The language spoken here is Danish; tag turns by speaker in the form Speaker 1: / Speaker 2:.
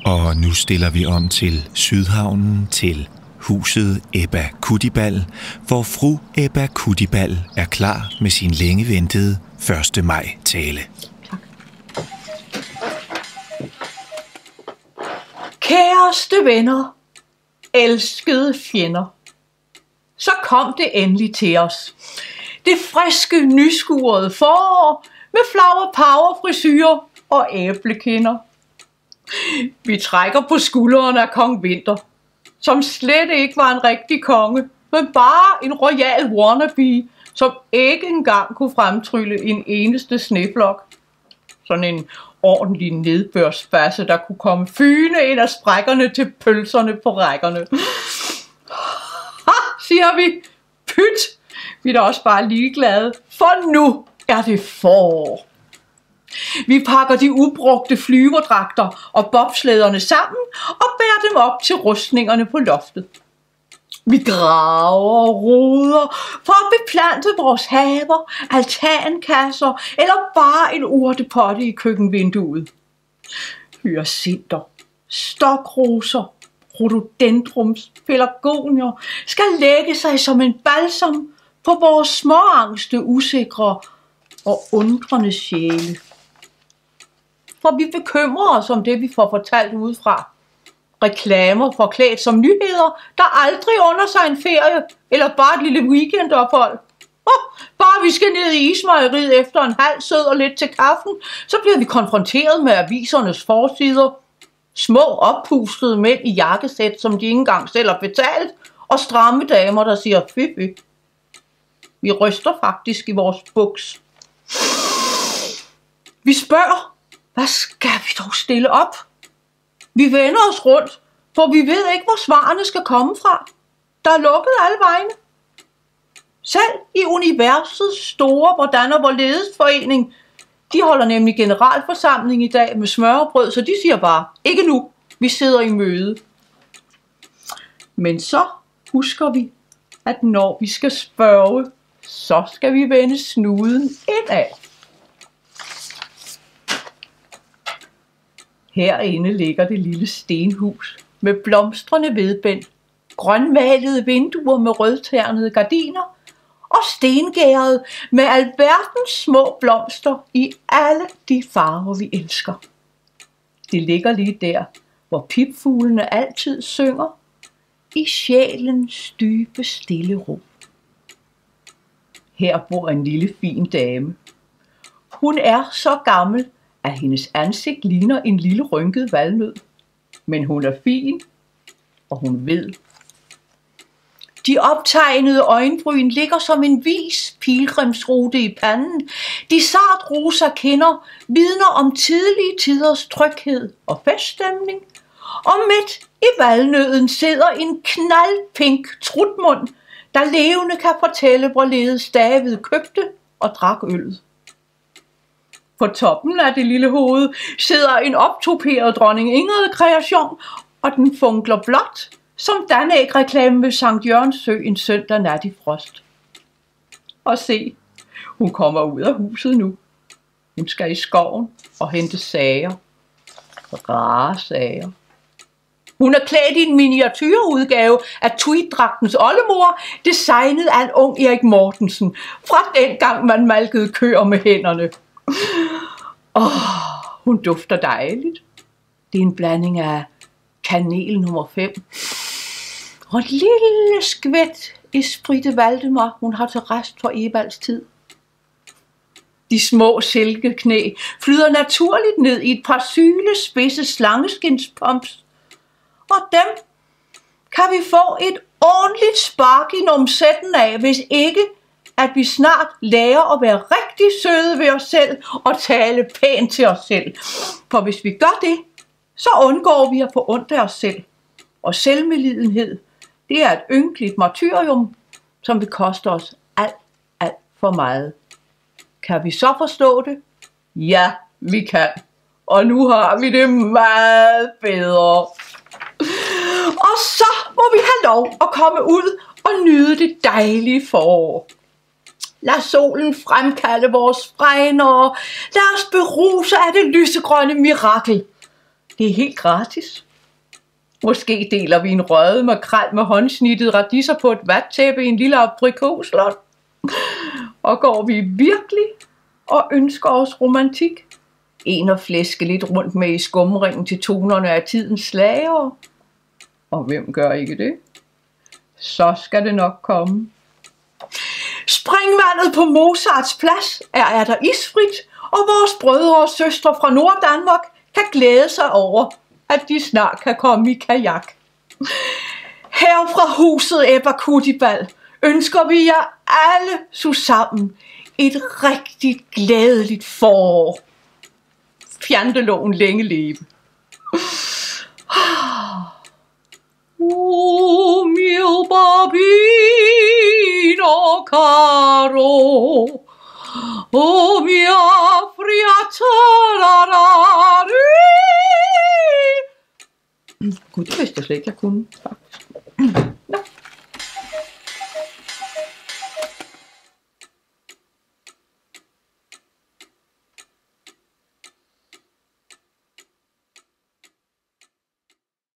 Speaker 1: Og nu stiller vi om til Sydhavnen, til huset Ebba Kuttibal, hvor fru Ebba Kuttibal er klar med sin længe ventede 1. maj-tale.
Speaker 2: Kæreste venner, elskede fjender. Så kom det endelig til os. Det friske, nyskurede forår med flower power frisyrer og æblekinder. Vi trækker på skulderen af kong Vinter, som slet ikke var en rigtig konge, men bare en royal wannabe, som ikke engang kunne fremtrylle en eneste sneflok. Sådan en ordentlig nedbørsbasse, der kunne komme fygende ind af sprækkerne til pølserne på rækkerne. Ha, siger vi. Pyt! Vi er da også bare ligeglade, for nu er det forår. Vi pakker de ubrugte flyverdragter og bobslæderne sammen og bærer dem op til rustningerne på loftet. Vi graver og roder for at beplante vores haver, altankasser eller bare en urtepotte i køkkenvinduet. Hyacinter, stokroser, rhododendrums, pelargonier skal lægge sig som en balsam på vores småangste, usikre og undrende sjæle. For vi bekymrer os om det, vi får fortalt udefra. Reklamer forklædt som nyheder, der aldrig under sig en ferie eller bare et lille weekendophold. Bare vi skal ned i ismejeriet efter en halv sød og lidt til kaffen, så bliver vi konfronteret med avisernes forsider. Små oppustede mænd i jakkesæt, som de ikke engang selv har betalt, og stramme damer, der siger fy. Vi ryster faktisk i vores buks. Vi spørger, hvad skal vi dog stille op? Vi vender os rundt, for vi ved ikke, hvor svarene skal komme fra. Der er lukket alle vegne. Selv i universets store hvordan og hvorledes forening, de holder nemlig generalforsamling i dag med smørrebrød, så de siger bare, ikke nu, vi sidder i møde. Men så husker vi, at når vi skal spørge, så skal vi vende snuden indad. Herinde ligger det lille stenhus med blomstrende vedbænd, grønmalede vinduer med rødternede gardiner og stengæret med alverdens små blomster i alle de farver, vi elsker. Det ligger lige der, hvor pipfuglene altid synger, i sjælens dybe stille ro. Her bor en lille fin dame. Hun er så gammel, at hendes ansigt ligner en lille rynket valnød. Men hun er fin, og hun ved. De optegnede øjenbryn ligger som en vis pilgrimsrute i panden. De sart rosa kinder vidner om tidlige tiders tryghed og feststemning. Og midt i valnøden sidder en knaldpink trutmund, der levende kan fortælle, hvorledes David købte og drak øllet. På toppen af det lille hoved sidder en optoperet dronning Ingrid-kreation, og den funkler blot som Danæg-reklame ved Sankt Jørgens Sø en søndag nat i frost. Og se, hun kommer ud af huset nu. Hun skal i skoven og hente sager. Rare sager. Hun er klædt i en miniatyrudgave af tweeddragtens oldemor, designet af en ung Erik Mortensen, fra dengang man malkede køer med hænderne. Hun dufter dejligt. Det er en blanding af kanel nummer 5 og et lille skvæt Esprit Valdemar, hun har til rest for Ebalds tid. De små silkeknæ flyder naturligt ned i et par syle spidse slangeskinspumps, og dem kan vi få et ordentligt spark i numsetten af, hvis ikke at vi snart lærer at være rigtig søde ved os selv og tale pænt til os selv. For hvis vi gør det, så undgår vi at få ondt af os selv. Og selvmedlidenhed, det er et ynkeligt martyrium, som vil koste os alt for meget. Kan vi så forstå det? Ja, vi kan. Og nu har vi det meget bedre. Og så må vi have lov at komme ud og nyde det dejlige forår. Lad solen fremkalde vores fregnere. Lad os beruse af det lysegrønne mirakel. Det er helt gratis. Måske deler vi en røget makrel med håndsnittet radiser på et vattæppe i en lille aprikoslot. Og går vi virkelig og ønsker os romantik? En at flæske lidt rundt med i skumringen til tonerne af tidens slager. Og hvem gør ikke det? Så skal det nok komme. Springvandet på Mozarts plads er der isfrit, og vores brødre og søstre fra Norddanmark kan glæde sig over, at de snart kan komme i kajak. Her fra huset Ebba Kutibal ønsker vi jer alle sammen et rigtig glædeligt forår. Fjanteloven længe leve. Mio bambino caro, mia friattarari. Gud, det vidste jeg slet ikke, jeg kunne, faktisk.